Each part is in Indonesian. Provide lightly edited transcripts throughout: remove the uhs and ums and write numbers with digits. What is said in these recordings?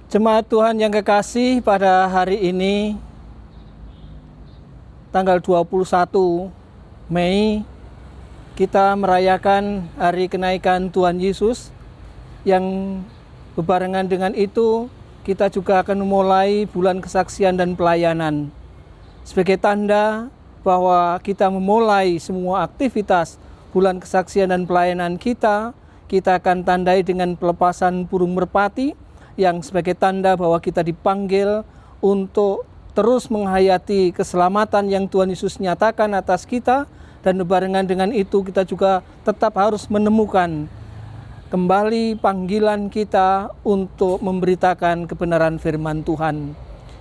Jemaat Tuhan yang kekasih, pada hari ini tanggal 21 Mei kita merayakan hari kenaikan Tuhan Yesus, yang berbarengan dengan itu kita juga akan memulai bulan kesaksian dan pelayanan. Sebagai tanda bahwa kita memulai semua aktivitas bulan kesaksian dan pelayanan kita akan tandai dengan pelepasan burung merpati, yang sebagai tanda bahwa kita dipanggil untuk terus menghayati keselamatan yang Tuhan Yesus nyatakan atas kita. Dan berbarengan dengan itu kita juga tetap harus menemukan kembali panggilan kita untuk memberitakan kebenaran firman Tuhan.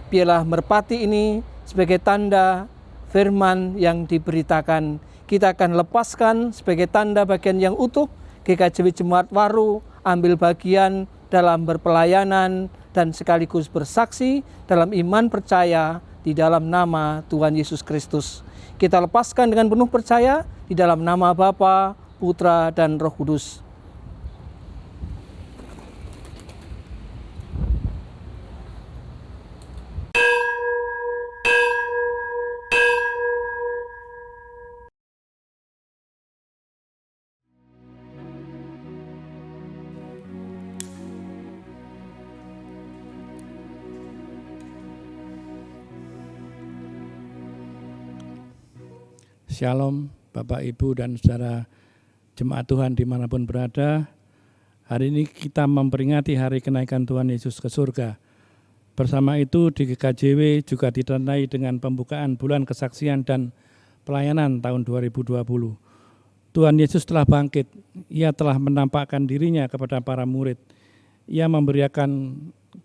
Biarlah merpati ini sebagai tanda firman yang diberitakan. Kita akan lepaskan sebagai tanda bagian yang utuh. GKJW Jemaat Waru ambil bagian dalam berpelayanan dan sekaligus bersaksi dalam iman percaya di dalam nama Tuhan Yesus Kristus. Kita lepaskan dengan penuh percaya di dalam nama Bapa, Putra, dan Roh Kudus. Shalom Bapak Ibu dan saudara jemaat Tuhan dimanapun berada. Hari ini kita memperingati hari kenaikan Tuhan Yesus ke surga. Bersama itu di GKJW juga ditandai dengan pembukaan bulan kesaksian dan pelayanan tahun 2020. Tuhan Yesus telah bangkit, Ia telah menampakkan dirinya kepada para murid. Ia memberikan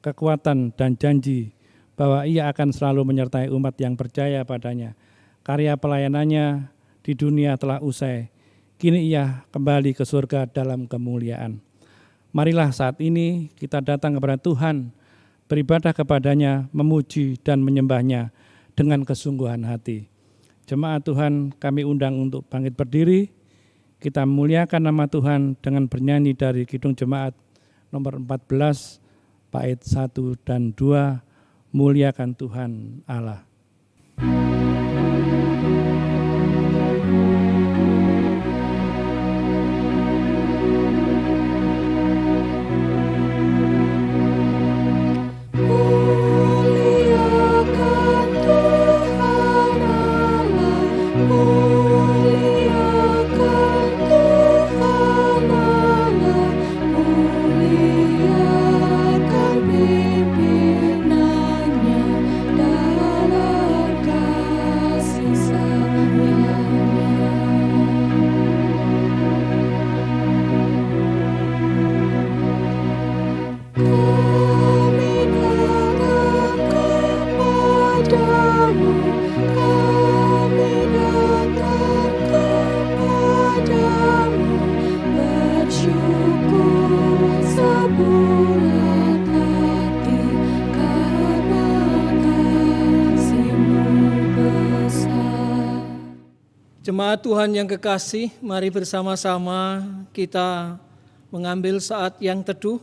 kekuatan dan janji bahwa Ia akan selalu menyertai umat yang percaya padanya. Karya pelayanannya di dunia telah usai. Kini Ia kembali ke surga dalam kemuliaan. Marilah saat ini kita datang kepada Tuhan, beribadah kepadanya, memuji dan menyembahnya dengan kesungguhan hati. Jemaat Tuhan, kami undang untuk bangkit berdiri. Kita memuliakan nama Tuhan dengan bernyanyi dari Kidung Jemaat nomor 14, bait 1 dan 2, muliakan Tuhan Allah. Jemaat Tuhan yang kekasih, mari bersama-sama kita mengambil saat yang teduh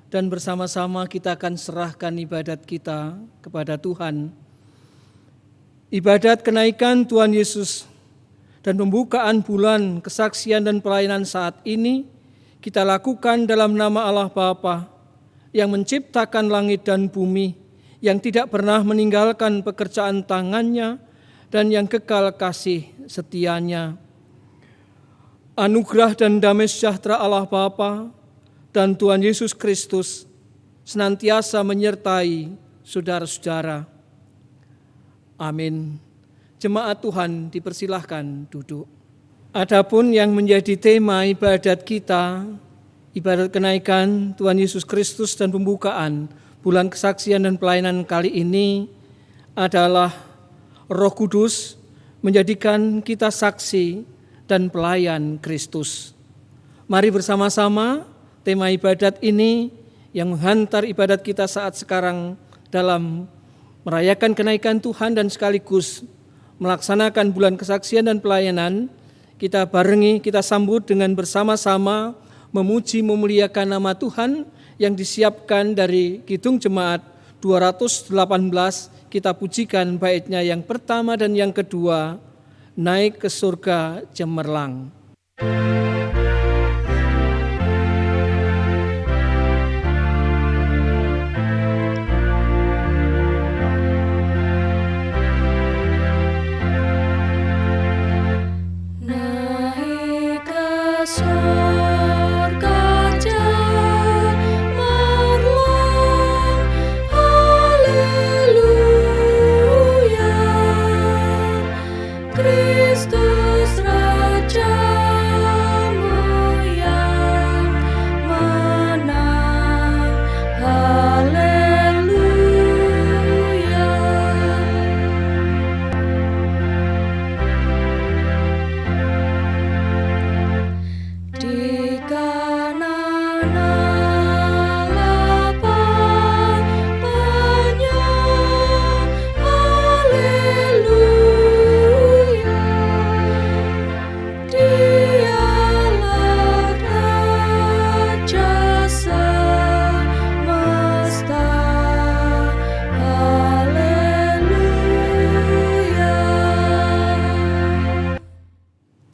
dan bersama-sama kita akan serahkan ibadat kita kepada Tuhan. Ibadat kenaikan Tuhan Yesus dan pembukaan bulan kesaksian dan pelayanan saat ini kita lakukan dalam nama Allah Bapa yang menciptakan langit dan bumi, yang tidak pernah meninggalkan pekerjaan tangannya dan yang kekal kasih setianya. Anugerah dan damai sejahtera Allah Bapa dan Tuhan Yesus Kristus senantiasa menyertai saudara-saudara. Amin. Jemaat Tuhan dipersilahkan duduk. Adapun yang menjadi tema ibadat kita, ibadat kenaikan Tuhan Yesus Kristus dan pembukaan bulan kesaksian dan pelayanan kali ini adalah Roh Kudus menjadikan kita saksi dan pelayan Kristus. Mari bersama-sama tema ibadat ini yang menghantar ibadat kita saat sekarang dalam merayakan kenaikan Tuhan dan sekaligus melaksanakan bulan kesaksian dan pelayanan, kita barengi, kita sambut dengan bersama-sama memuji memuliakan nama Tuhan yang disiapkan dari Kidung Jemaat 218, kita pujikan baitnya yang pertama dan yang kedua, Naik ke Surga Cemerlang.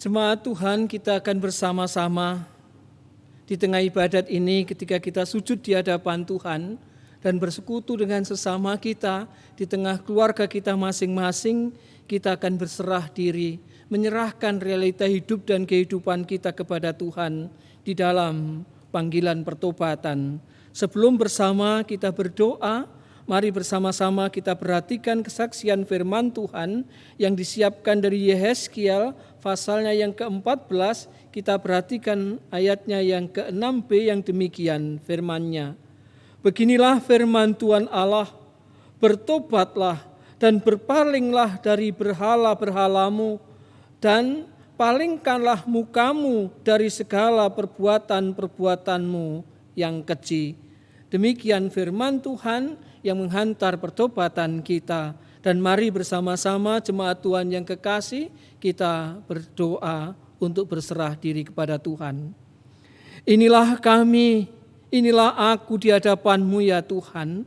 Jemaat Tuhan, kita akan bersama-sama di tengah ibadat ini ketika kita sujud di hadapan Tuhan dan bersekutu dengan sesama kita, di tengah keluarga kita masing-masing, kita akan berserah diri, menyerahkan realita hidup dan kehidupan kita kepada Tuhan di dalam panggilan pertobatan. Sebelum bersama kita berdoa, mari bersama-sama kita perhatikan kesaksian firman Tuhan yang disiapkan dari Yehezkiel pasalnya yang ke-14, kita perhatikan ayatnya yang ke-6b yang demikian firman-Nya. Beginilah firman Tuhan Allah, bertobatlah dan berpalinglah dari berhala-berhalamu dan palingkanlah mukamu dari segala perbuatan-perbuatanmu yang keji. Demikian firman Tuhan yang menghantar pertobatan kita. Dan mari bersama-sama jemaat Tuhan yang kekasih, kita berdoa untuk berserah diri kepada Tuhan. Inilah kami, inilah aku di hadapan-Mu ya Tuhan.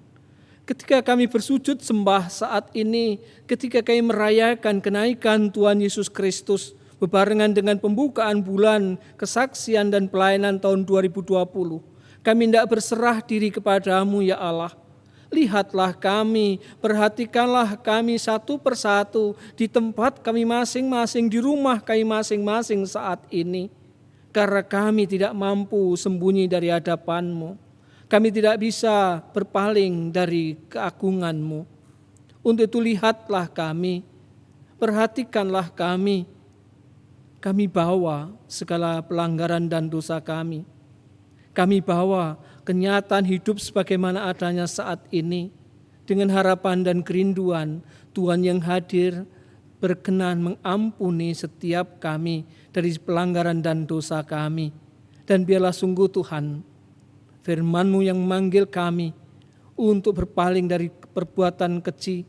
Ketika kami bersujud sembah saat ini, ketika kami merayakan kenaikan Tuhan Yesus Kristus, bebarengan dengan pembukaan bulan kesaksian dan pelayanan tahun 2020, kami hendak berserah diri kepada-Mu ya Allah. Lihatlah kami, perhatikanlah kami satu persatu di tempat kami masing-masing, di rumah kami masing-masing saat ini. Karena kami tidak mampu sembunyi dari hadapan-Mu. Kami tidak bisa berpaling dari keagungan-Mu. Untuk itu lihatlah kami, perhatikanlah kami. Kami bawa segala pelanggaran dan dosa kami. Kami bawa kenyataan hidup sebagaimana adanya saat ini, dengan harapan dan kerinduan Tuhan yang hadir berkenan mengampuni setiap kami dari pelanggaran dan dosa kami. Dan biarlah sungguh Tuhan, firman-Mu yang memanggil kami untuk berpaling dari perbuatan keji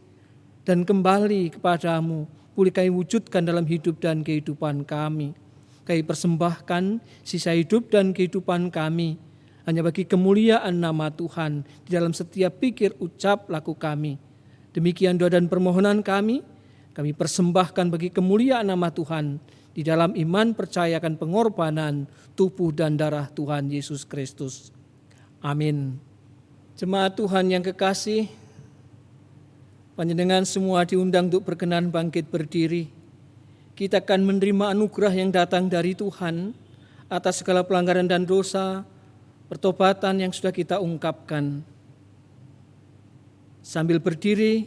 dan kembali kepada-Mu, boleh kami wujudkan dalam hidup dan kehidupan kami. Kami persembahkan sisa hidup dan kehidupan kami hanya bagi kemuliaan nama Tuhan di dalam setiap pikir, ucap, laku kami. Demikian doa dan permohonan kami persembahkan bagi kemuliaan nama Tuhan di dalam iman percayakan pengorbanan tubuh dan darah Tuhan Yesus Kristus. Amin. Jemaat Tuhan yang kekasih, panjenengan semua diundang untuk berkenan bangkit berdiri. Kita akan menerima anugerah yang datang dari Tuhan atas segala pelanggaran dan dosa, pertobatan yang sudah kita ungkapkan. Sambil berdiri,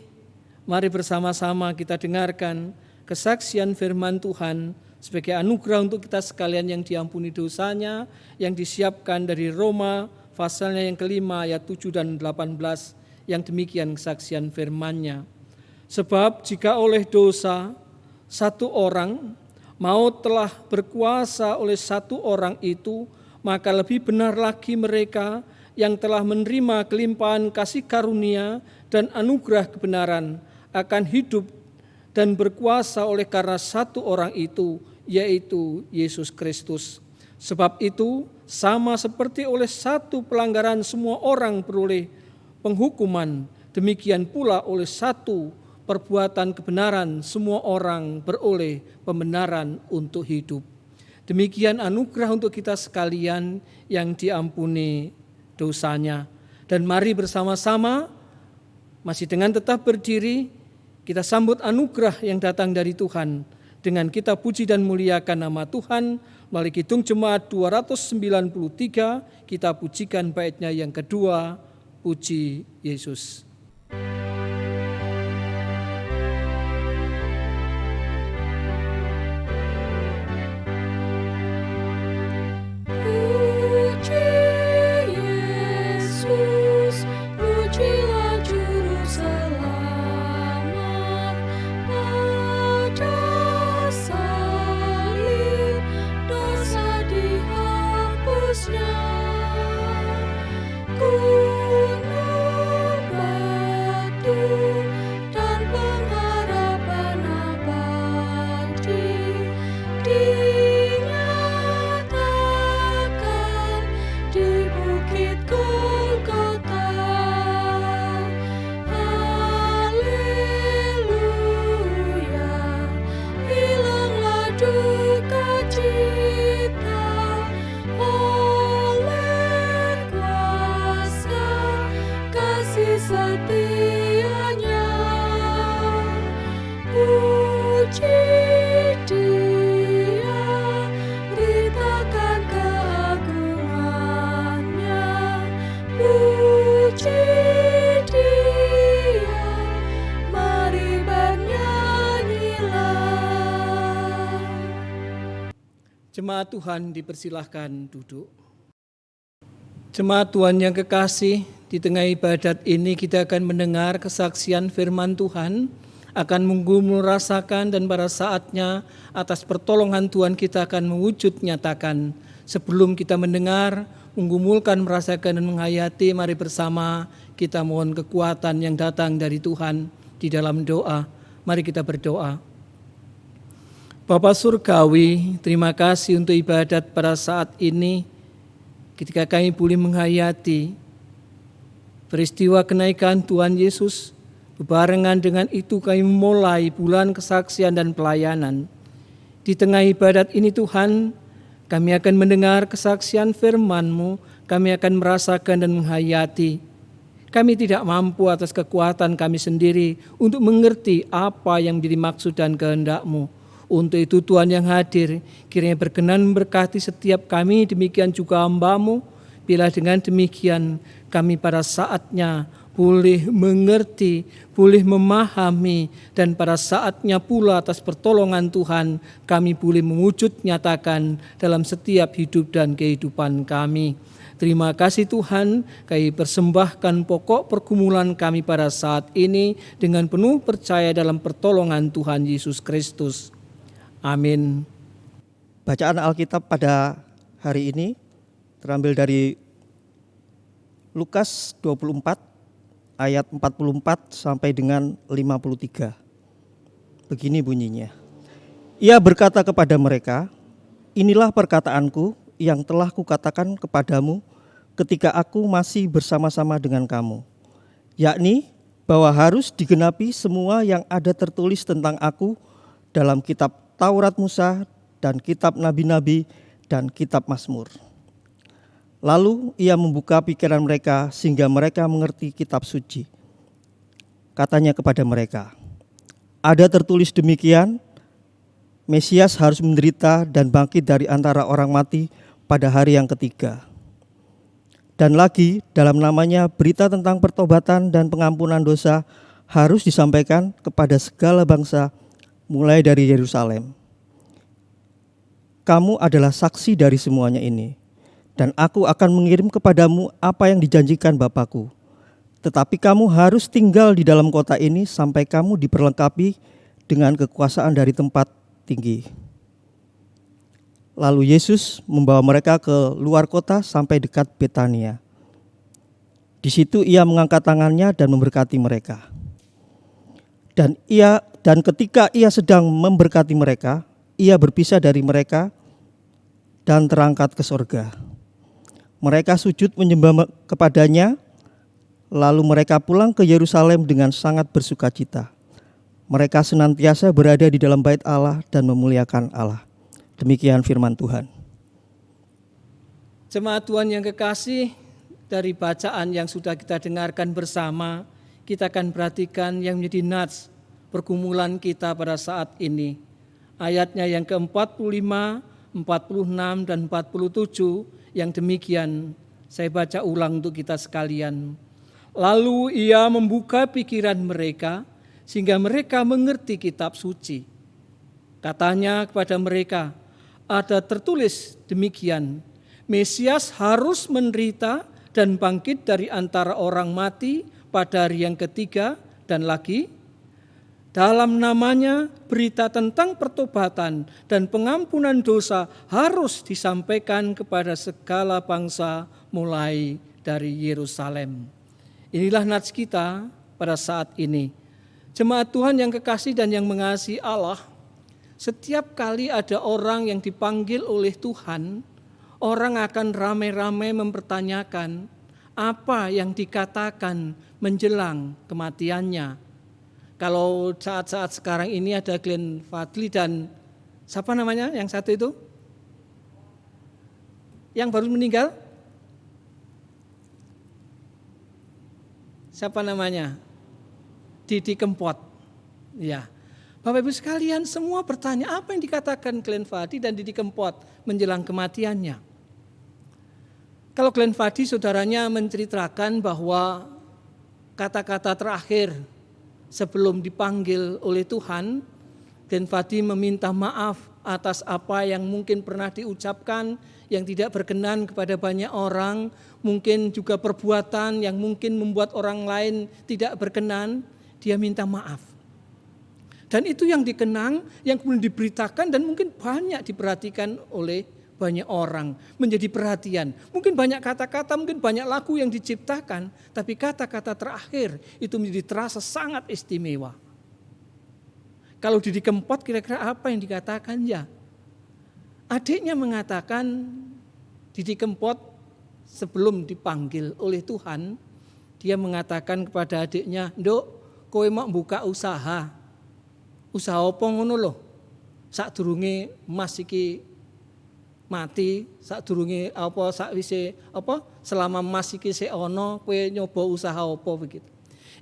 mari bersama-sama kita dengarkan kesaksian firman Tuhan sebagai anugerah untuk kita sekalian yang diampuni dosanya, yang disiapkan dari Roma pasalnya yang kelima ayat 7 dan 18, yang demikian kesaksian firman-Nya. Sebab jika oleh dosa satu orang, maut telah berkuasa oleh satu orang itu, maka lebih benar lagi mereka yang telah menerima kelimpahan kasih karunia dan anugerah kebenaran akan hidup dan berkuasa oleh karena satu orang itu, yaitu Yesus Kristus. Sebab itu, sama seperti oleh satu pelanggaran semua orang beroleh penghukuman, demikian pula oleh satu perbuatan kebenaran semua orang beroleh pembenaran untuk hidup. Demikian anugerah untuk kita sekalian yang diampuni dosanya. Dan mari bersama-sama, masih dengan tetap berdiri, kita sambut anugerah yang datang dari Tuhan. Dengan kita puji dan muliakan nama Tuhan, melalui Kidung Jemaat 293, kita pujikan baitnya yang kedua, Puji Yesus. Jemaat Tuhan dipersilahkan duduk. Jemaat Tuhan yang kekasih, di tengah ibadat ini kita akan mendengar kesaksian firman Tuhan, akan merasakan dan pada saatnya atas pertolongan Tuhan kita akan mewujud nyatakan. Sebelum kita mendengar, menggumulkan, merasakan dan menghayati, mari bersama kita mohon kekuatan yang datang dari Tuhan di dalam doa. Mari kita berdoa. Bapa Surgawi, terima kasih untuk ibadat pada saat ini, ketika kami boleh menghayati peristiwa kenaikan Tuhan Yesus. Bebarengan dengan itu kami memulai bulan kesaksian dan pelayanan. Di tengah ibadat ini Tuhan, kami akan mendengar kesaksian firman-Mu, kami akan merasakan dan menghayati. Kami tidak mampu atas kekuatan kami sendiri untuk mengerti apa yang menjadi maksud dan kehendak-Mu. Untuk itu Tuhan yang hadir, kiranya berkenan memberkati setiap kami, demikian juga hamba-Mu. Bila dengan demikian kami pada saatnya boleh mengerti, boleh memahami, dan pada saatnya pula atas pertolongan Tuhan kami boleh mewujud nyatakan dalam setiap hidup dan kehidupan kami. Terima kasih Tuhan, kami persembahkan pokok pergumulan kami pada saat ini dengan penuh percaya dalam pertolongan Tuhan Yesus Kristus. Amin. Bacaan Alkitab pada hari ini terambil dari Lukas 24 ayat 44 sampai dengan 53. Begini bunyinya. Ia berkata kepada mereka, "Inilah perkataanku yang telah kukatakan kepadamu ketika aku masih bersama-sama dengan kamu, yakni bahwa harus digenapi semua yang ada tertulis tentang aku dalam kitab Taurat Musa dan kitab nabi-nabi dan kitab Mazmur." Lalu ia membuka pikiran mereka sehingga mereka mengerti kitab suci. Katanya kepada mereka, "Ada tertulis demikian, Mesias harus menderita dan bangkit dari antara orang mati pada hari yang ketiga. Dan lagi dalam namanya berita tentang pertobatan dan pengampunan dosa harus disampaikan kepada segala bangsa mulai dari Yerusalem. Kamu adalah saksi dari semuanya ini, dan aku akan mengirim kepadamu apa yang dijanjikan Bapakku. Tetapi kamu harus tinggal di dalam kota ini sampai kamu diperlengkapi dengan kekuasaan dari tempat tinggi." Lalu Yesus membawa mereka ke luar kota sampai dekat Betania. Di situ ia mengangkat tangannya dan memberkati mereka. Dan ketika ia sedang memberkati mereka, ia berpisah dari mereka dan terangkat ke sorga. Mereka sujud menyembah kepadanya, lalu mereka pulang ke Yerusalem dengan sangat bersukacita. Mereka senantiasa berada di dalam bait Allah dan memuliakan Allah. Demikian firman Tuhan. Jemaat Tuhan yang kekasih, dari bacaan yang sudah kita dengarkan bersama, kita akan perhatikan yang menjadi nats pergumulan kita pada saat ini. Ayatnya yang ke-45, 46, dan 47 yang demikian saya baca ulang untuk kita sekalian. Lalu ia membuka pikiran mereka sehingga mereka mengerti kitab suci. Katanya kepada mereka, ada tertulis demikian, Mesias harus menderita dan bangkit dari antara orang mati pada hari yang ketiga, dan lagi dalam namanya berita tentang pertobatan dan pengampunan dosa harus disampaikan kepada segala bangsa mulai dari Yerusalem. Inilah nats kita pada saat ini. Jemaat Tuhan yang kekasih dan yang mengasihi Allah, setiap kali ada orang yang dipanggil oleh Tuhan, orang akan ramai-ramai mempertanyakan apa yang dikatakan menjelang kematiannya. Kalau saat-saat sekarang ini ada Glenn Fadli dan siapa namanya yang satu itu? Yang baru meninggal? Siapa namanya? Didi Kempot. Ya. Bapak Ibu sekalian, semua bertanya apa yang dikatakan Glenn Fadli dan Didi Kempot menjelang kematiannya. Kalau Glenn Fadli saudaranya menceritakan bahwa kata-kata terakhir sebelum dipanggil oleh Tuhan, Glenn Fadli meminta maaf atas apa yang mungkin pernah diucapkan yang tidak berkenan kepada banyak orang, mungkin juga perbuatan yang mungkin membuat orang lain tidak berkenan, dia minta maaf. Dan itu yang dikenang, yang kemudian diberitakan dan mungkin banyak diperhatikan oleh banyak orang, menjadi perhatian. Mungkin banyak kata-kata, mungkin banyak lagu yang diciptakan, tapi kata-kata terakhir itu menjadi terasa sangat istimewa. Kalau Didi Kempot kira-kira apa yang dikatakan ya? Adiknya mengatakan, Didi Kempot sebelum dipanggil oleh Tuhan, dia mengatakan kepada adiknya, "Nduk, kowe mau buka usaha. Usaha apa ngono lho? Sadurunge Mas iki mati, sadurunge apa sakwise apa selama Mas iki sik ana kowe nyoba usaha apa begitu."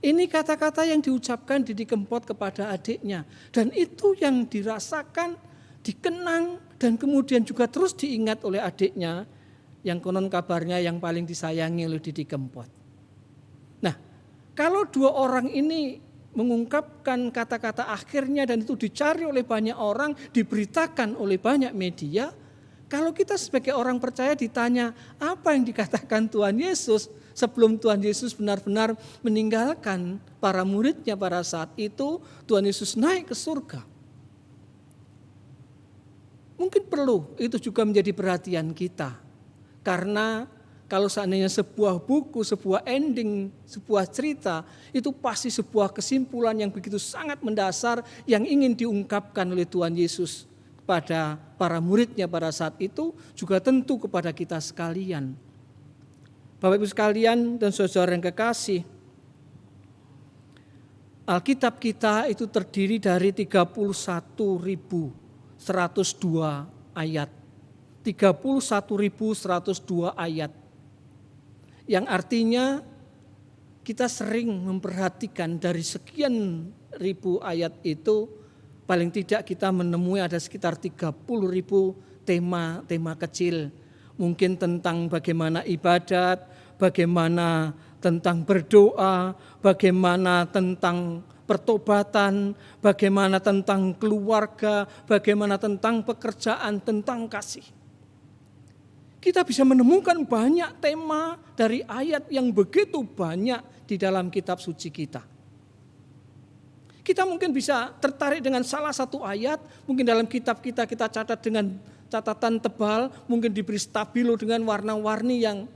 Ini kata-kata yang diucapkan Didi Kempot kepada adiknya dan itu yang dirasakan, dikenang dan kemudian juga terus diingat oleh adiknya yang konon kabarnya yang paling disayangi oleh Didi Kempot. Nah, kalau dua orang ini mengungkapkan kata-kata akhirnya dan itu dicari oleh banyak orang, diberitakan oleh banyak media, kalau kita sebagai orang percaya ditanya apa yang dikatakan Tuhan Yesus sebelum Tuhan Yesus benar-benar meninggalkan para muridnya pada saat itu, Tuhan Yesus naik ke surga. Mungkin perlu itu juga menjadi perhatian kita. Karena kalau seandainya sebuah buku, sebuah ending, sebuah cerita, itu pasti sebuah kesimpulan yang begitu sangat mendasar yang ingin diungkapkan oleh Tuhan Yesus kepada para muridnya pada saat itu, juga tentu kepada kita sekalian. Bapak Ibu sekalian dan saudara yang kekasih, Alkitab kita itu terdiri dari 31.102 ayat. 31.102 ayat. Yang artinya kita sering memperhatikan dari sekian ribu ayat itu, paling tidak kita menemui ada sekitar 30.000 tema kecil. Mungkin tentang bagaimana ibadat, bagaimana tentang berdoa, bagaimana tentang pertobatan, bagaimana tentang keluarga, bagaimana tentang pekerjaan, tentang kasih. Kita bisa menemukan banyak tema dari ayat yang begitu banyak di dalam kitab suci kita. Kita mungkin bisa tertarik dengan salah satu ayat, mungkin dalam kitab kita catat dengan catatan tebal, mungkin diberi stabilo dengan warna-warni yang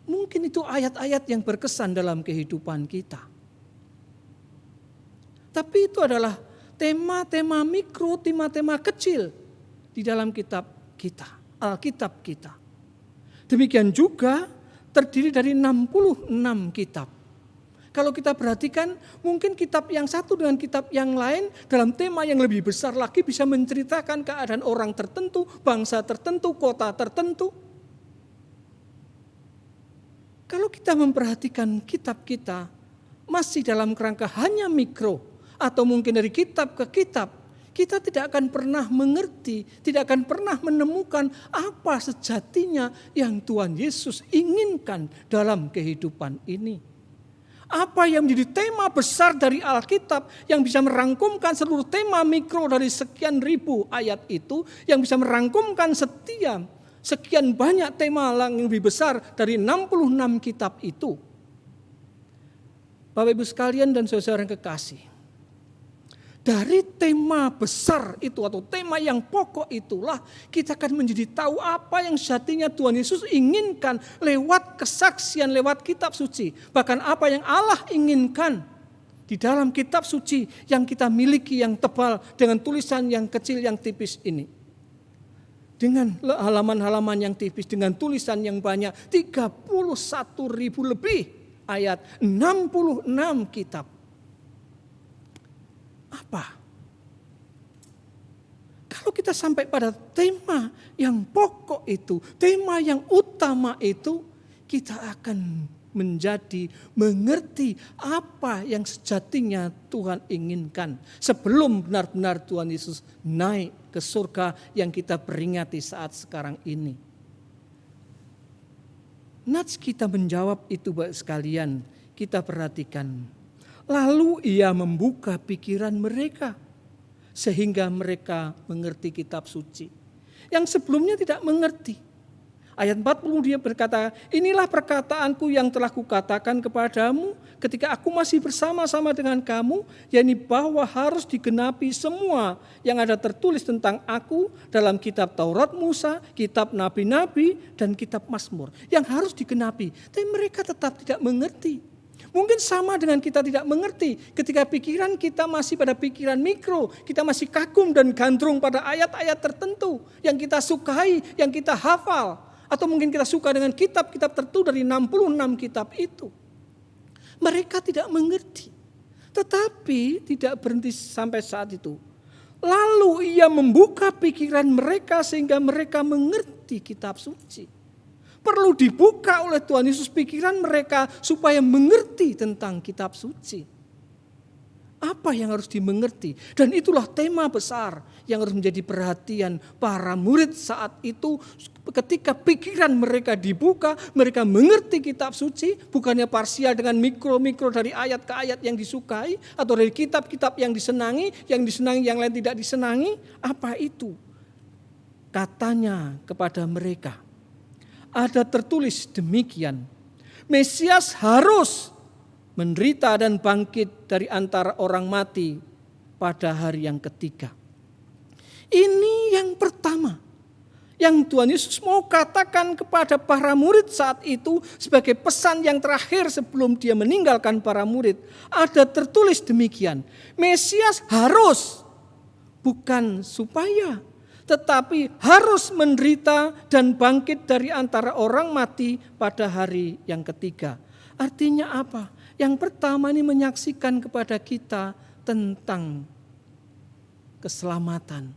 mungkin itu ayat-ayat yang berkesan dalam kehidupan kita. Tapi itu adalah tema-tema mikro, tema-tema kecil di dalam kitab kita. Alkitab kita. Demikian juga terdiri dari 66 kitab. Kalau kita perhatikan, mungkin kitab yang satu dengan kitab yang lain dalam tema yang lebih besar lagi bisa menceritakan keadaan orang tertentu, bangsa tertentu, kota tertentu. Kalau kita memperhatikan kitab kita masih dalam kerangka hanya mikro atau mungkin dari kitab ke kitab, kita tidak akan pernah mengerti, tidak akan pernah menemukan apa sejatinya yang Tuhan Yesus inginkan dalam kehidupan ini. Apa yang menjadi tema besar dari Alkitab yang bisa merangkumkan seluruh tema mikro dari sekian ribu ayat itu, yang bisa merangkumkan sekian banyak tema yang lebih besar dari 66 kitab itu. Bapak Ibu sekalian dan saudara yang kekasih, dari tema besar itu atau tema yang pokok itulah kita akan menjadi tahu apa yang sejatinya Tuhan Yesus inginkan lewat kesaksian, lewat kitab suci. Bahkan apa yang Allah inginkan di dalam kitab suci yang kita miliki yang tebal dengan tulisan yang kecil yang tipis ini. Dengan halaman-halaman yang tipis, dengan tulisan yang banyak, 31.000 lebih ayat, 66 kitab. Apa? Kalau kita sampai pada tema yang pokok itu, tema yang utama itu, kita akan menjadi mengerti apa yang sejatinya Tuhan inginkan sebelum benar-benar Tuhan Yesus naik ke surga yang kita peringati saat sekarang ini. Nats kita menjawab itu Bapak sekalian, kita perhatikan. Lalu ia membuka pikiran mereka sehingga mereka mengerti kitab suci yang sebelumnya tidak mengerti. Ayat 40 dia berkata, inilah perkataanku yang telah kukatakan kepadamu ketika aku masih bersama-sama dengan kamu, yakni bahwa harus digenapi semua yang ada tertulis tentang aku dalam kitab Taurat Musa, kitab Nabi-Nabi, dan kitab Mazmur. Yang harus digenapi, tapi mereka tetap tidak mengerti. Mungkin sama dengan kita tidak mengerti ketika pikiran kita masih pada pikiran mikro, kita masih kagum dan gandrung pada ayat-ayat tertentu yang kita sukai, yang kita hafal, atau mungkin kita suka dengan kitab-kitab tertentu dari 66 kitab itu. Mereka tidak mengerti, tetapi tidak berhenti sampai saat itu. Lalu ia membuka pikiran mereka sehingga mereka mengerti kitab suci. Perlu dibuka oleh Tuhan Yesus pikiran mereka supaya mengerti tentang kitab suci. Apa yang harus dimengerti? Dan itulah tema besar yang harus menjadi perhatian para murid saat itu. Ketika pikiran mereka dibuka, mereka mengerti kitab suci. Bukannya parsial dengan mikro-mikro dari ayat ke ayat yang disukai. Atau dari kitab-kitab yang disenangi yang lain tidak disenangi. Apa itu? Katanya kepada mereka. Ada tertulis demikian, Mesias harus menderita dan bangkit dari antara orang mati pada hari yang ketiga. Ini yang pertama yang Tuhan Yesus mau katakan kepada para murid saat itu sebagai pesan yang terakhir sebelum dia meninggalkan para murid. Ada tertulis demikian, Mesias harus, bukan supaya, tetapi harus menderita dan bangkit dari antara orang mati pada hari yang ketiga. Artinya apa? Yang pertama ini menyaksikan kepada kita tentang keselamatan.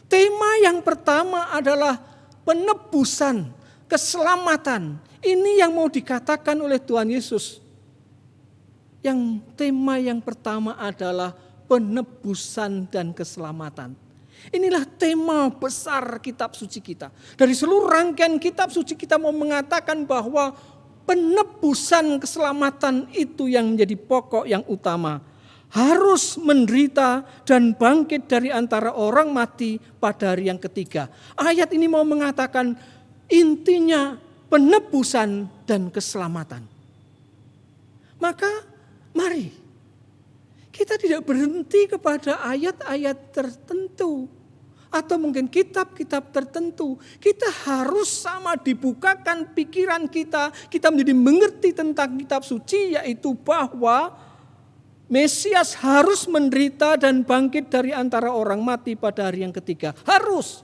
Tema yang pertama adalah penebusan, keselamatan. Ini yang mau dikatakan oleh Tuhan Yesus. Yang tema yang pertama adalah penebusan dan keselamatan. Inilah tema besar kitab suci kita. Dari seluruh rangkaian kitab suci kita mau mengatakan bahwa penebusan keselamatan itu yang menjadi pokok yang utama. Harus menderita dan bangkit dari antara orang mati pada hari yang ketiga. Ayat ini mau mengatakan intinya penebusan dan keselamatan. Maka mari kita tidak berhenti kepada ayat-ayat tertentu atau mungkin kitab-kitab tertentu. Kita harus sama dibukakan pikiran kita menjadi mengerti tentang kitab suci, yaitu bahwa Mesias harus menderita dan bangkit dari antara orang mati pada hari yang ketiga. Harus.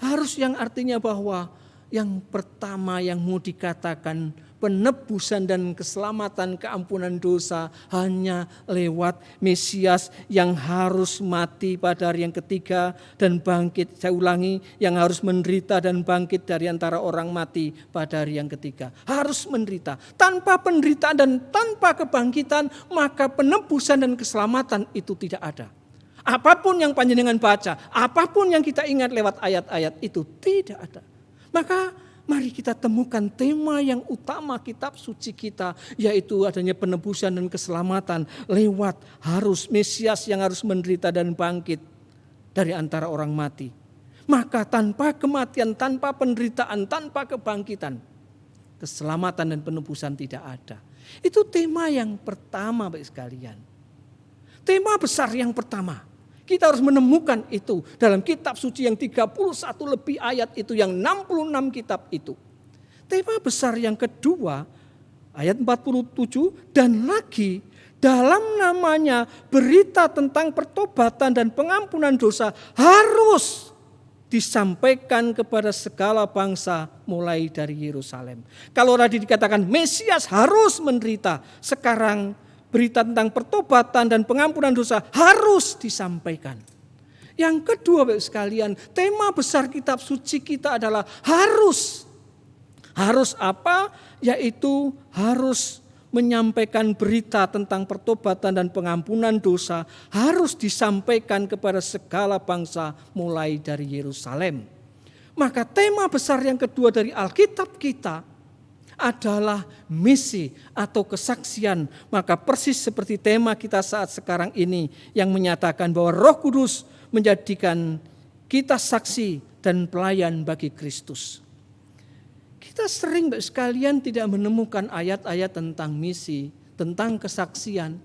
Harus yang artinya bahwa yang pertama yang mau dikatakan penebusan dan keselamatan keampunan dosa hanya lewat Mesias yang harus mati pada hari yang ketiga dan bangkit. Saya ulangi, yang harus menderita dan bangkit dari antara orang mati pada hari yang ketiga. Harus menderita. Tanpa penderitaan dan tanpa kebangkitan, maka penebusan dan keselamatan itu tidak ada. Apapun yang panjenengan baca, apapun yang kita ingat lewat ayat-ayat itu tidak ada. Maka mari kita temukan tema yang utama kitab suci kita, yaitu adanya penebusan dan keselamatan lewat harus Mesias yang harus menderita dan bangkit dari antara orang mati. Maka tanpa kematian, tanpa penderitaan, tanpa kebangkitan, keselamatan dan penebusan tidak ada. Itu tema yang pertama Bapak sekalian. Tema besar yang pertama. Kita harus menemukan itu dalam kitab suci yang 31 lebih ayat itu, yang 66 kitab itu. Tema besar yang kedua, ayat 47, dan lagi dalam namanya berita tentang pertobatan dan pengampunan dosa harus disampaikan kepada segala bangsa mulai dari Yerusalem. Kalau tadi dikatakan Mesias harus menderita, sekarang berita tentang pertobatan dan pengampunan dosa harus disampaikan. Yang kedua Bapak sekalian, tema besar kitab suci kita adalah harus. Harus apa? Yaitu harus menyampaikan berita tentang pertobatan dan pengampunan dosa harus disampaikan kepada segala bangsa mulai dari Yerusalem. Maka tema besar yang kedua dari Alkitab kita adalah misi atau kesaksian. Maka persis seperti tema kita saat sekarang ini yang menyatakan bahwa Roh Kudus menjadikan kita saksi dan pelayan bagi Kristus. Kita sering sekalian tidak menemukan ayat-ayat tentang misi, tentang kesaksian.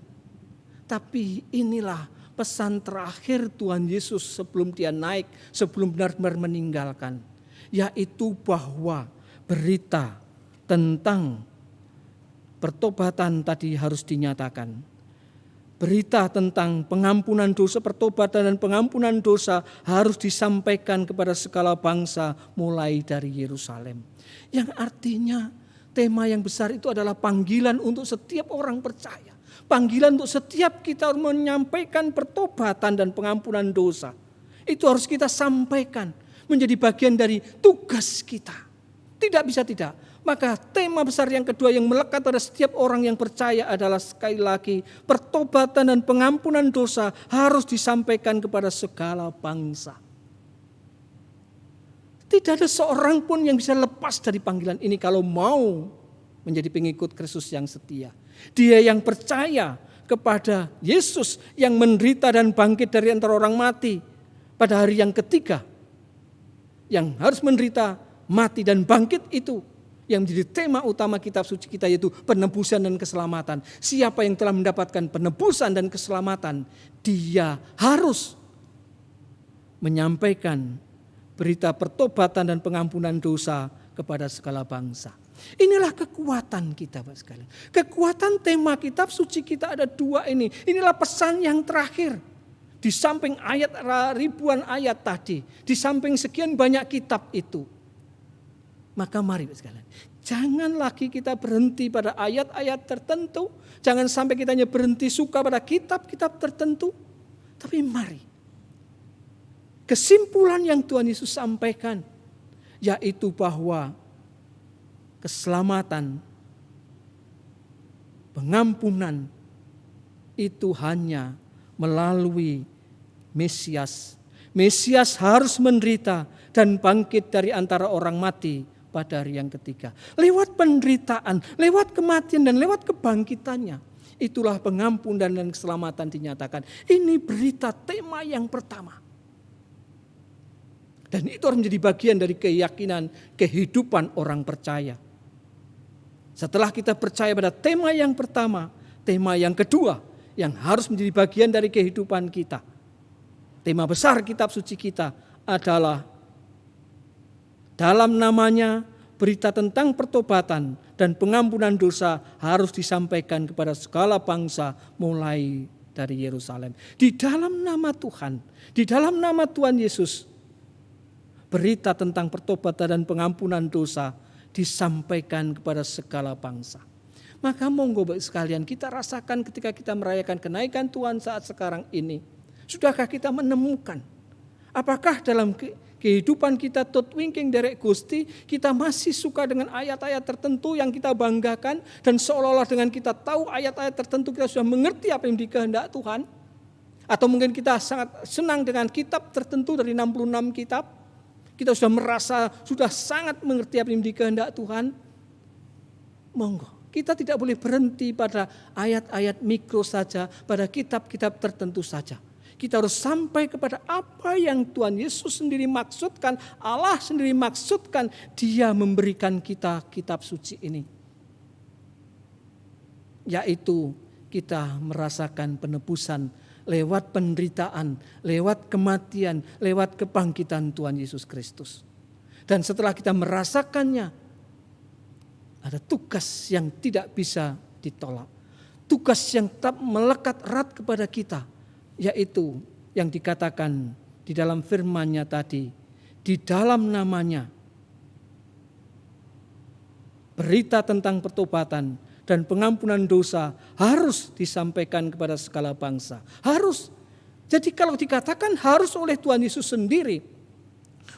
Tapi inilah pesan terakhir Tuhan Yesus sebelum dia naik, sebelum benar-benar meninggalkan. Yaitu bahwa berita tentang pertobatan tadi harus dinyatakan. Berita tentang pengampunan dosa, pertobatan dan pengampunan dosa harus disampaikan kepada segala bangsa mulai dari Yerusalem. Yang artinya tema yang besar itu adalah panggilan untuk setiap orang percaya. Panggilan untuk setiap kita menyampaikan pertobatan dan pengampunan dosa. Itu harus kita sampaikan, menjadi bagian dari tugas kita. Tidak bisa tidak. Maka tema besar yang kedua yang melekat pada setiap orang yang percaya adalah sekali lagi pertobatan dan pengampunan dosa harus disampaikan kepada segala bangsa. Tidak ada seorang pun yang bisa lepas dari panggilan ini kalau mau menjadi pengikut Kristus yang setia. Dia yang percaya kepada Yesus yang menderita dan bangkit dari antara orang mati pada hari yang ketiga, yang harus menderita, mati dan bangkit itu yang menjadi tema utama kitab suci kita, yaitu penebusan dan keselamatan. Siapa yang telah mendapatkan penebusan dan keselamatan, dia harus menyampaikan berita pertobatan dan pengampunan dosa kepada segala bangsa. Inilah kekuatan kita Bapak sekalian. Kekuatan tema kitab suci kita ada dua ini. Inilah pesan yang terakhir. Di samping ayat ribuan ayat tadi, di samping sekian banyak kitab itu. Maka mari sekalian, jangan lagi kita berhenti pada ayat-ayat tertentu. Jangan sampai kita hanya berhenti suka pada kitab-kitab tertentu. Tapi mari, kesimpulan yang Tuhan Yesus sampaikan, yaitu bahwa keselamatan, pengampunan itu hanya melalui Mesias. Mesias harus menderita dan bangkit dari antara orang mati pada hari yang ketiga. Lewat penderitaan, lewat kematian dan lewat kebangkitannya, itulah pengampunan dan keselamatan dinyatakan. Ini berita tema yang pertama. Dan itu harus menjadi bagian dari keyakinan kehidupan orang percaya. Setelah kita percaya pada tema yang pertama, tema yang kedua yang harus menjadi bagian dari kehidupan kita. Tema besar kitab suci kita adalah dalam namanya berita tentang pertobatan dan pengampunan dosa harus disampaikan kepada segala bangsa mulai dari Yerusalem. Di dalam nama Tuhan, di dalam nama Tuhan Yesus, berita tentang pertobatan dan pengampunan dosa disampaikan kepada segala bangsa. Maka monggo Bapak sekalian, kita rasakan ketika kita merayakan kenaikan Tuhan saat sekarang ini. Sudahkah kita menemukan, apakah dalam kehidupan kita tot wingking derek Gusti, kita masih suka dengan ayat-ayat tertentu yang kita banggakan, dan seolah-olah dengan kita tahu ayat-ayat tertentu kita sudah mengerti apa yang dikehendak Tuhan? Atau mungkin kita sangat senang dengan kitab tertentu dari 66 kitab, kita sudah merasa sudah sangat mengerti apa yang dikehendak Tuhan. Monggo, kita tidak boleh berhenti pada ayat-ayat mikro saja, pada kitab-kitab tertentu saja. Kita harus sampai kepada apa yang Tuhan Yesus sendiri maksudkan, Allah sendiri maksudkan, Dia memberikan kita kitab suci ini. Yaitu kita merasakan penebusan lewat penderitaan, lewat kematian, lewat kebangkitan Tuhan Yesus Kristus. Dan setelah kita merasakannya, ada tugas yang tidak bisa ditolak. Tugas yang tetap melekat erat kepada kita, yaitu yang dikatakan di dalam firman-Nya tadi, di dalam namanya berita tentang pertobatan dan pengampunan dosa harus disampaikan kepada segala bangsa. Harus. Jadi kalau dikatakan harus oleh Tuhan Yesus sendiri,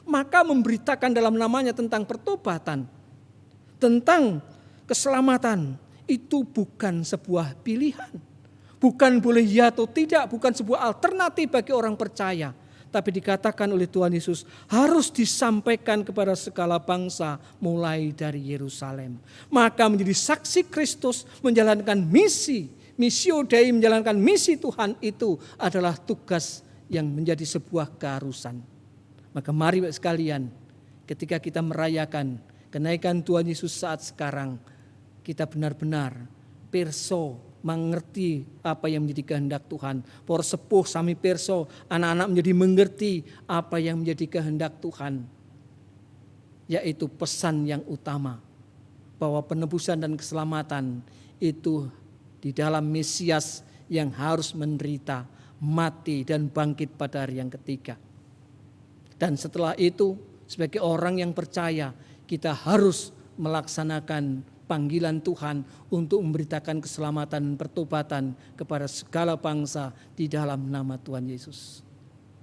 maka memberitakan dalam namanya tentang pertobatan, tentang keselamatan, itu bukan sebuah pilihan. Bukan boleh ya atau tidak, bukan sebuah alternatif bagi orang percaya. Tapi dikatakan oleh Tuhan Yesus harus disampaikan kepada segala bangsa mulai dari Yerusalem. Maka menjadi saksi Kristus, menjalankan missio Dei, menjalankan misi Tuhan itu adalah tugas yang menjadi sebuah keharusan. Maka mari Bapak sekalian, ketika kita merayakan kenaikan Tuhan Yesus saat sekarang, kita benar-benar perso mengerti apa yang menjadi kehendak Tuhan. Para sepuh sami perso, anak-anak menjadi mengerti apa yang menjadi kehendak Tuhan. Yaitu pesan yang utama, bahwa penebusan dan keselamatan itu di dalam Mesias yang harus menderita, mati dan bangkit pada hari yang ketiga. Dan setelah itu sebagai orang yang percaya, kita harus melaksanakan panggilan Tuhan untuk memberitakan keselamatan dan pertobatan kepada segala bangsa di dalam nama Tuhan Yesus.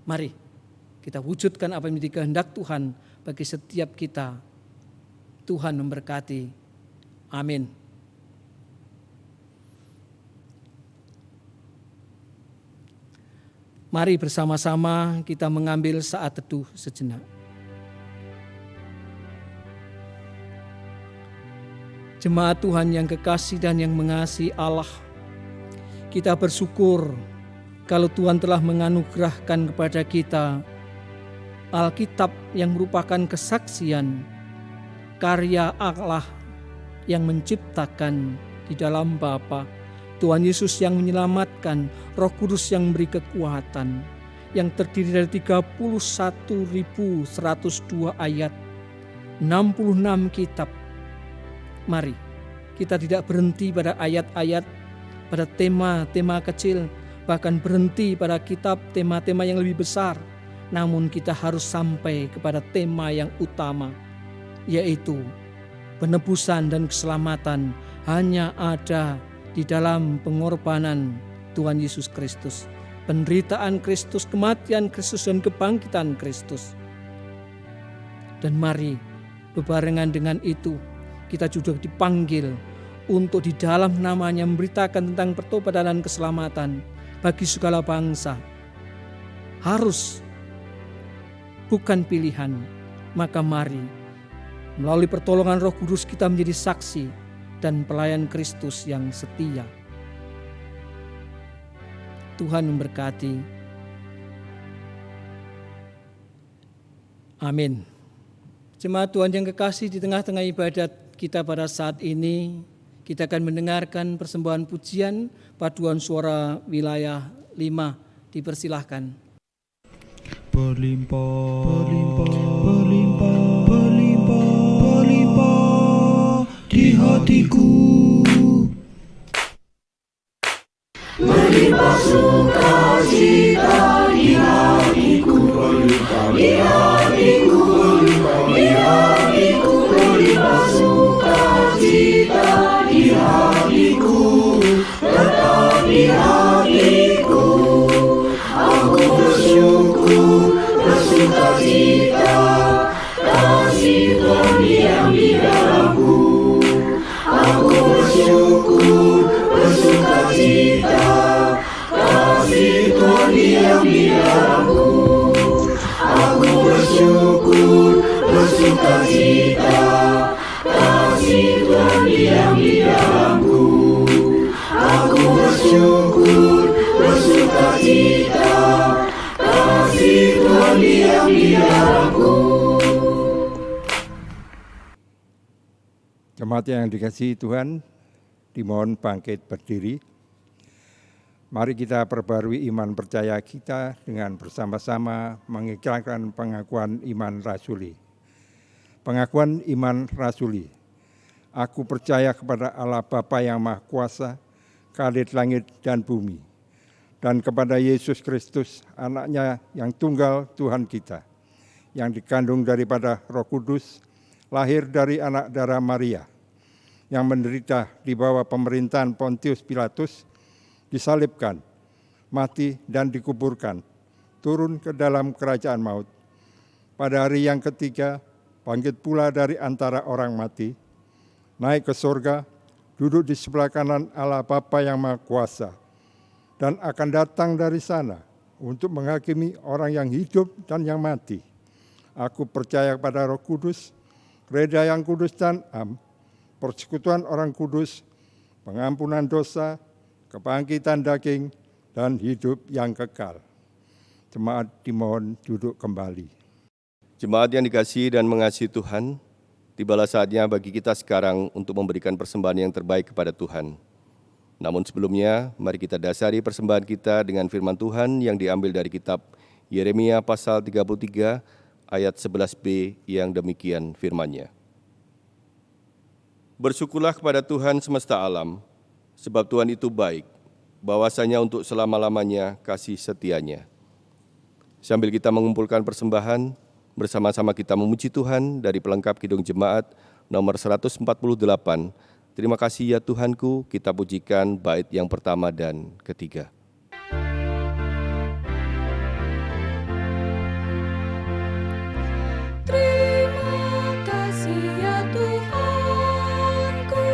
Mari kita wujudkan apa yang menjadi kehendak Tuhan bagi setiap kita. Tuhan memberkati. Amin. Mari bersama-sama kita mengambil saat teduh sejenak. Jemaat Tuhan yang kekasih dan yang mengasihi Allah, kita bersyukur kalau Tuhan telah menganugerahkan kepada kita Alkitab yang merupakan kesaksian karya Allah yang menciptakan di dalam Bapa, Tuhan Yesus yang menyelamatkan, Roh Kudus yang memberi kekuatan, yang terdiri dari 31.102 ayat, 66 kitab. Mari kita tidak berhenti pada ayat-ayat, pada tema-tema kecil, bahkan berhenti pada kitab tema-tema yang lebih besar. Namun kita harus sampai kepada tema yang utama, yaitu penebusan dan keselamatan hanya ada di dalam pengorbanan Tuhan Yesus Kristus, penderitaan Kristus, kematian Kristus dan kebangkitan Kristus. Dan mari bebarengan dengan itu kita juga dipanggil untuk di dalam namanya memberitakan tentang pertobatan dan keselamatan bagi segala bangsa. Harus, bukan pilihan. Maka mari melalui pertolongan Roh Kudus kita menjadi saksi dan pelayan Kristus yang setia. Tuhan memberkati. Amin. Jemaat Tuhan yang kekasih, di tengah-tengah ibadat kita pada saat ini, kita akan mendengarkan persembahan pujian paduan suara wilayah 5. Dipersilahkan. Berlimpah, berlimpah, berlimpah, berlimpah, berlimpah di hatiku. Berlimpah sukacita di hatiku, di hatiku. bersyukur, bersuka cita, kasih Tuhan diam di dalamku. Aku bersyukur, bersuka cita, kasih Tuhan diam di dalamku. Aku bersyukur, bersuka cita, kasih Tuhan diam di dalamku. Jemaat yang dikasihi Tuhan, dimohon bangkit berdiri. Mari kita perbarui iman percaya kita dengan bersama-sama mengikrarkan pengakuan iman rasuli. Pengakuan iman rasuli. Aku percaya kepada Allah Bapa yang Maha Kuasa, Khalid langit dan bumi, dan kepada Yesus Kristus, anaknya yang tunggal Tuhan kita, yang dikandung daripada Roh Kudus, lahir dari anak darah Maria, yang menderita di bawah pemerintahan Pontius Pilatus, disalibkan, mati dan dikuburkan, turun ke dalam kerajaan maut. Pada hari yang ketiga, bangkit pula dari antara orang mati, naik ke surga, duduk di sebelah kanan Allah Bapa yang Maha Kuasa, dan akan datang dari sana untuk menghakimi orang yang hidup dan yang mati. Aku percaya kepada Roh Kudus, gereja yang kudus dan am, persekutuan orang kudus, pengampunan dosa, kebangkitan daging, dan hidup yang kekal. Jemaat dimohon duduk kembali. Jemaat yang dikasihi dan mengasihi Tuhan, tibalah saatnya bagi kita sekarang untuk memberikan persembahan yang terbaik kepada Tuhan. Namun sebelumnya, mari kita dasari persembahan kita dengan firman Tuhan yang diambil dari kitab Yeremia pasal 33 ayat 11b yang demikian firman-Nya. Bersyukurlah kepada Tuhan semesta alam, sebab Tuhan itu baik, bahwasanya untuk selama-lamanya kasih setia-Nya. Sambil kita mengumpulkan persembahan, bersama-sama kita memuji Tuhan dari pelengkap Kidung Jemaat nomor 148. Terima kasih ya Tuhanku, kita pujikan bait yang pertama dan ketiga. Terima kasih ya Tuhanku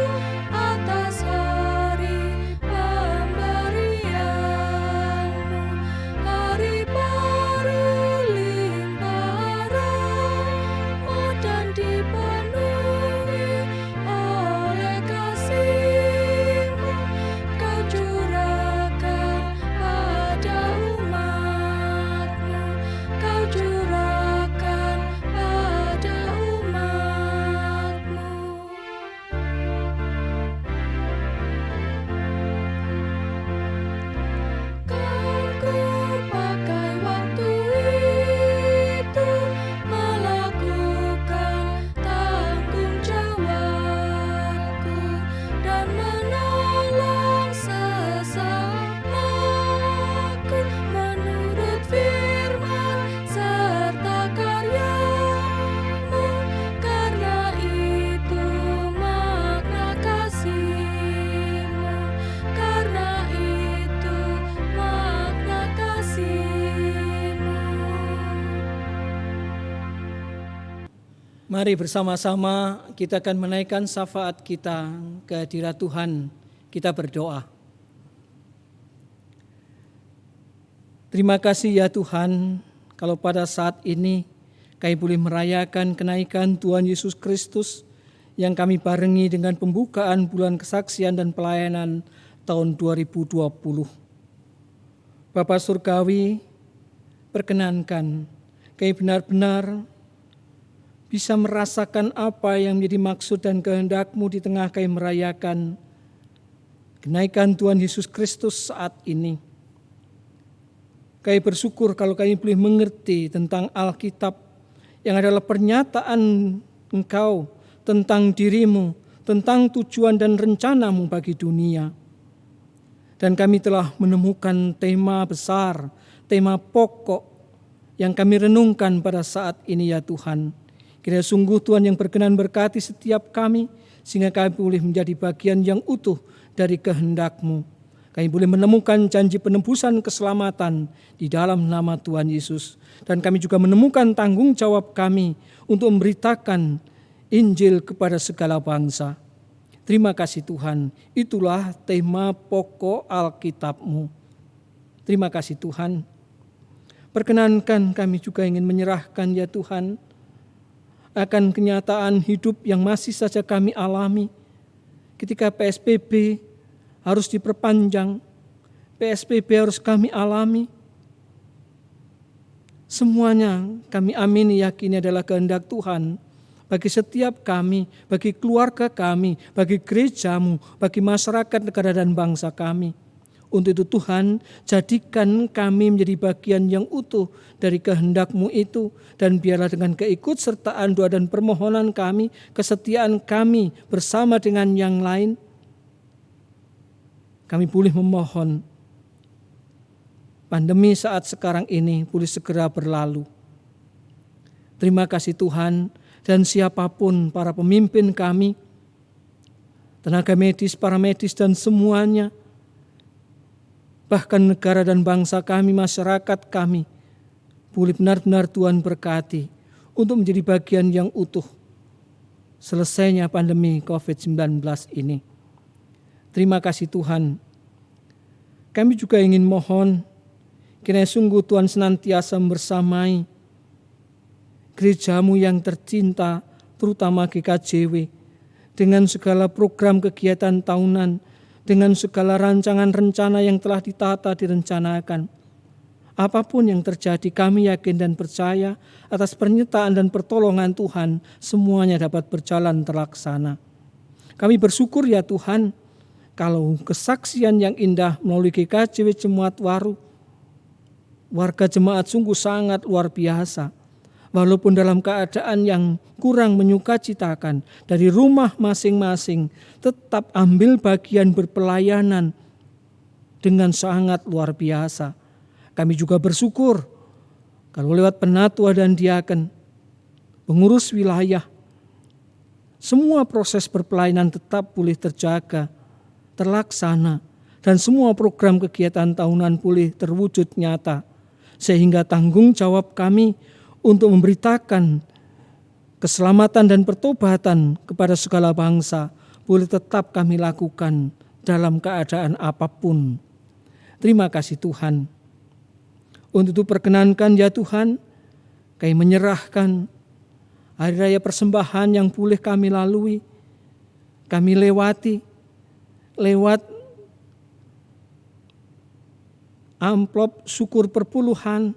atas hari pemberian-Mu, hari baru limpah rahmat dan dipenuhi oleh kasih-Mu. Kau curahkan pada umat-Mu, Kau curahkan pada umat-Mu. Kan ku pakai waktu itu melakukan tanggung jawabku dan menolong sesamaku menurut firman serta karya-Mu. Karena itu makna kasih-Mu, karena itu makna kasih-Mu. Mari bersama-sama kita akan menaikkan syafaat kita ke hadirat Tuhan. Kita berdoa. Terima kasih ya Tuhan, kalau pada saat ini kami boleh merayakan kenaikan Tuhan Yesus Kristus yang kami barengi dengan pembukaan bulan kesaksian dan pelayanan tahun 2020. Bapa Surgawi, perkenankan kami benar-benar bisa merasakan apa yang menjadi maksud dan kehendak-Mu di tengah kami merayakan kenaikan Tuhan Yesus Kristus saat ini. Kami bersyukur kalau kami boleh mengerti tentang Alkitab yang adalah pernyataan Engkau tentang diri-Mu, tentang tujuan dan rencana-Mu bagi dunia. Dan kami telah menemukan tema besar, tema pokok yang kami renungkan pada saat ini ya Tuhan. Kiranya sungguh Tuhan yang berkenan berkati setiap kami, sehingga kami boleh menjadi bagian yang utuh dari kehendak-Mu. Kami boleh menemukan janji penebusan keselamatan di dalam nama Tuhan Yesus. Dan kami juga menemukan tanggung jawab kami untuk memberitakan Injil kepada segala bangsa. Terima kasih Tuhan, itulah tema pokok Alkitab-Mu. Terima kasih Tuhan. Perkenankan kami juga ingin menyerahkan ya Tuhan, akan kenyataan hidup yang masih saja kami alami. Ketika PSBB harus diperpanjang, PSBB harus kami alami. Semuanya kami amini yakini adalah kehendak Tuhan. Bagi setiap kami, bagi keluarga kami, bagi gereja-Mu, bagi masyarakat, negara dan bangsa kami. Untuk itu Tuhan, jadikan kami menjadi bagian yang utuh dari kehendak-Mu itu. Dan biarlah dengan keikutsertaan doa dan permohonan kami, kesetiaan kami bersama dengan yang lain, kami boleh memohon pandemi saat sekarang ini boleh segera berlalu. Terima kasih Tuhan, dan siapapun para pemimpin kami, tenaga medis, para medis dan semuanya, bahkan negara dan bangsa kami, masyarakat kami, boleh benar-benar Tuhan berkati untuk menjadi bagian yang utuh selesainya pandemi COVID-19 ini. Terima kasih Tuhan. Kami juga ingin mohon, kiranya sungguh Tuhan senantiasa bersamai gereja-Mu yang tercinta, terutama GKJW, dengan segala program kegiatan tahunan, dengan segala rancangan rencana yang telah ditata direncanakan. Apapun yang terjadi, kami yakin dan percaya atas penyertaan dan pertolongan Tuhan, semuanya dapat berjalan terlaksana. Kami bersyukur ya Tuhan, kalau kesaksian yang indah melalui GKJW Jemaat Waru, warga jemaat sungguh sangat luar biasa. Walaupun dalam keadaan yang kurang menyukacitakan, dari rumah masing-masing tetap ambil bagian berpelayanan dengan sangat luar biasa. Kami juga bersyukur kalau lewat penatua dan diaken, pengurus wilayah, semua proses berpelayanan tetap boleh terjaga, terlaksana, dan semua program kegiatan tahunan boleh terwujud nyata, sehingga tanggung jawab kami untuk memberitakan keselamatan dan pertobatan kepada segala bangsa boleh tetap kami lakukan dalam keadaan apapun. Terima kasih Tuhan. Untuk itu perkenankan ya Tuhan, kami menyerahkan hari raya persembahan yang boleh kami lalui, kami lewati, lewat amplop syukur perpuluhan,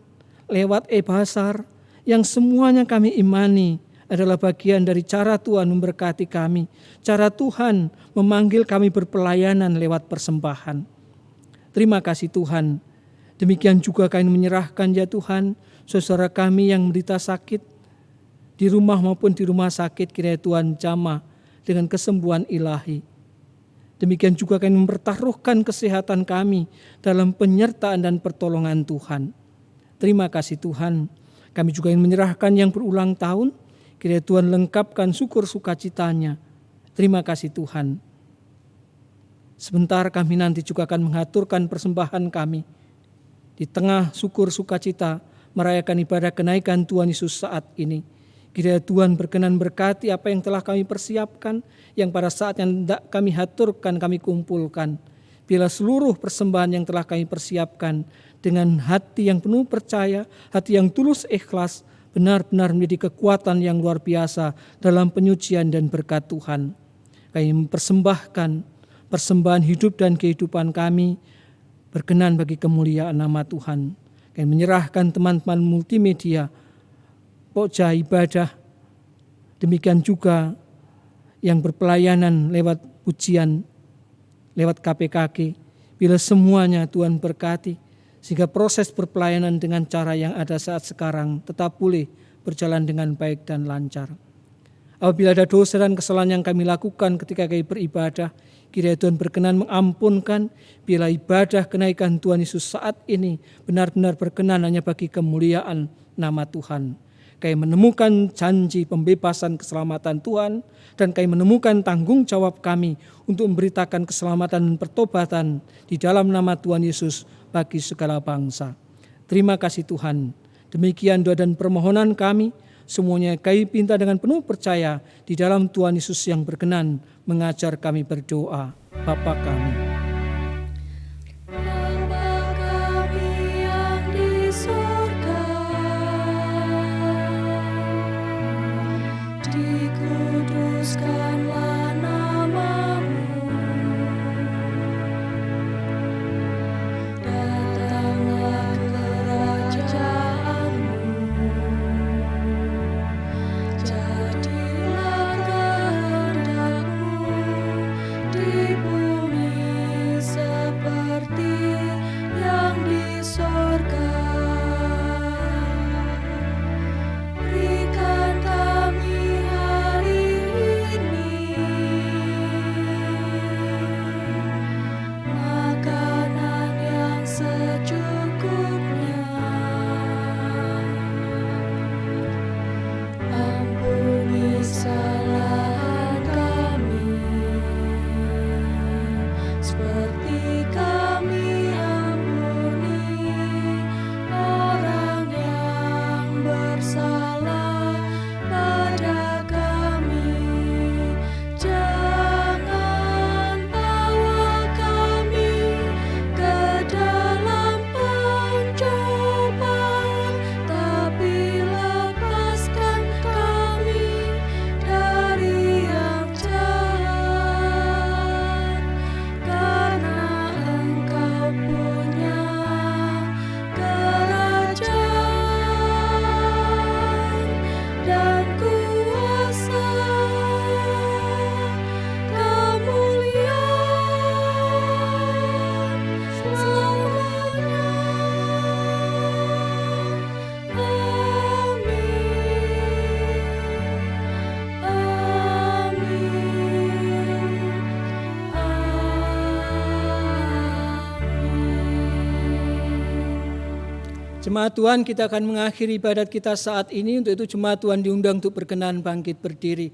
lewat e-basar, yang semuanya kami imani adalah bagian dari cara Tuhan memberkati kami, cara Tuhan memanggil kami berpelayanan lewat persembahan. Terima kasih Tuhan. Demikian juga kami menyerahkan ya Tuhan, saudara kami yang menderita sakit, di rumah maupun di rumah sakit, kiranya Tuhan jamah dengan kesembuhan ilahi. Demikian juga kami mempertaruhkan kesehatan kami dalam penyertaan dan pertolongan Tuhan. Terima kasih Tuhan. Kami juga ingin menyerahkan yang berulang tahun, kiranya Tuhan lengkapkan syukur sukacitanya. Terima kasih Tuhan. Sebentar kami nanti juga akan mengaturkan persembahan kami. Di tengah syukur sukacita merayakan ibadah kenaikan Tuhan Yesus saat ini. Kiranya Tuhan berkenan berkati apa yang telah kami persiapkan, yang pada saat yang tidak kami haturkan, kami kumpulkan. Bila seluruh persembahan yang telah kami persiapkan dengan hati yang penuh percaya, hati yang tulus ikhlas, benar-benar menjadi kekuatan yang luar biasa dalam penyucian dan berkat Tuhan. Kami mempersembahkan persembahan hidup dan kehidupan kami, berkenan bagi kemuliaan nama Tuhan. Kami menyerahkan teman-teman multimedia, pokja ibadah, demikian juga yang berpelayanan lewat pujian, lewat KPKG, bila semuanya Tuhan berkati, sehingga proses berpelayanan dengan cara yang ada saat sekarang tetap boleh berjalan dengan baik dan lancar. Apabila ada dosa dan kesalahan yang kami lakukan ketika kami beribadah, kiranya Tuhan berkenan mengampunkan, bila ibadah kenaikan Tuhan Yesus saat ini benar-benar berkenan hanya bagi kemuliaan nama Tuhan. Kami menemukan janji pembebasan keselamatan Tuhan, dan kami menemukan tanggung jawab kami untuk memberitakan keselamatan dan pertobatan di dalam nama Tuhan Yesus bagi segala bangsa. Terima kasih Tuhan. Demikian doa dan permohonan kami, Semuanya kami pinta dengan penuh percaya di dalam Tuhan Yesus yang berkenan mengajar kami berdoa. Bapa kami, Bapa kami yang di surga, dikuduskanlah nama-Mu, datanglah kerajaan-Mu, jadilah kehendak-Mu di bumi seperti yang di sorga. Berikan kami hari ini makanan yang secukupnya. Ampuni kesalahan kami, seperti kami ampuni orang yang bersalah pada kami. Jangan bawa kami ke dalam pencobaan, tapi lepaskan kami dari yang jahat. Karena Engkau punya kerajaan dan kuasa, kemuliaan selamanya. Amin. Jemaat Tuhan, kita akan mengakhiri ibadat kita saat ini. Untuk itu jemaat Tuhan diundang untuk berkenan bangkit berdiri.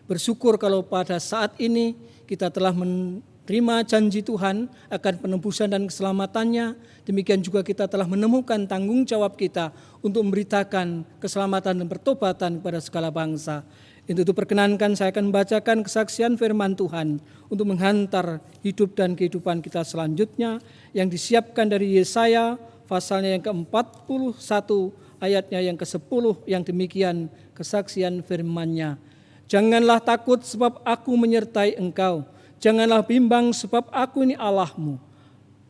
Bersyukur kalau pada saat ini kita telah menerima janji Tuhan akan penebusan dan keselamatannya. Demikian juga kita telah menemukan tanggung jawab kita untuk memberitakan keselamatan dan pertobatan kepada segala bangsa. Untuk itu perkenankan saya akan membacakan kesaksian firman Tuhan untuk menghantar hidup dan kehidupan kita selanjutnya yang disiapkan dari Yesaya pasalnya yang ke-41 ayatnya yang ke-10 yang demikian kesaksian firman-Nya. Janganlah takut sebab aku menyertai engkau. Janganlah bimbang sebab aku ini Allahmu.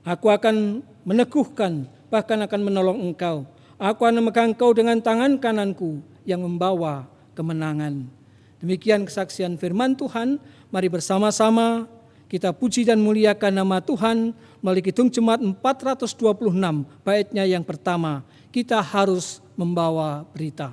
Aku akan meneguhkan bahkan akan menolong engkau. Aku akan memegang engkau dengan tangan kananku yang membawa kemenangan. Demikian kesaksian firman Tuhan. Mari bersama-sama kita puji dan muliakan nama Tuhan melalui Kidung Jemaat 426 baitnya yang pertama. Kita harus membawa berita.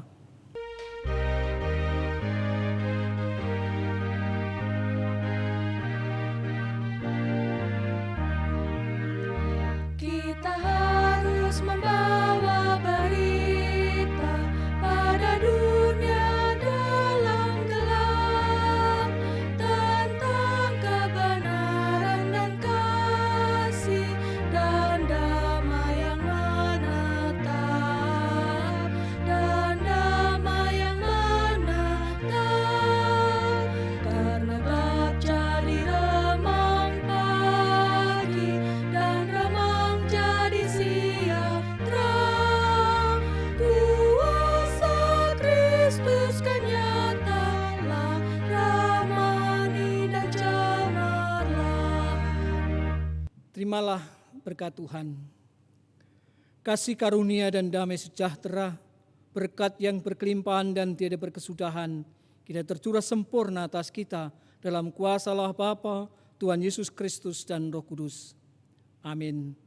Kita harus membawa berita pada dunia dalam gelap tentang kebenaran dan kasih dan damai yang menetap, dan damai yang menetap. Karena gelap jadi remang pagi dan remang jadi siang terang. Kuasa Kristus kan nyatalah, ramani dan cemerlang. Terimalah berkat Tuhan. Kasih karunia dan damai sejahtera, berkat yang berkelimpahan dan tiada berkesudahan, kita tercurah sempurna atas kita dalam kuasa Allah Bapa, Tuhan Yesus Kristus dan Roh Kudus. Amin.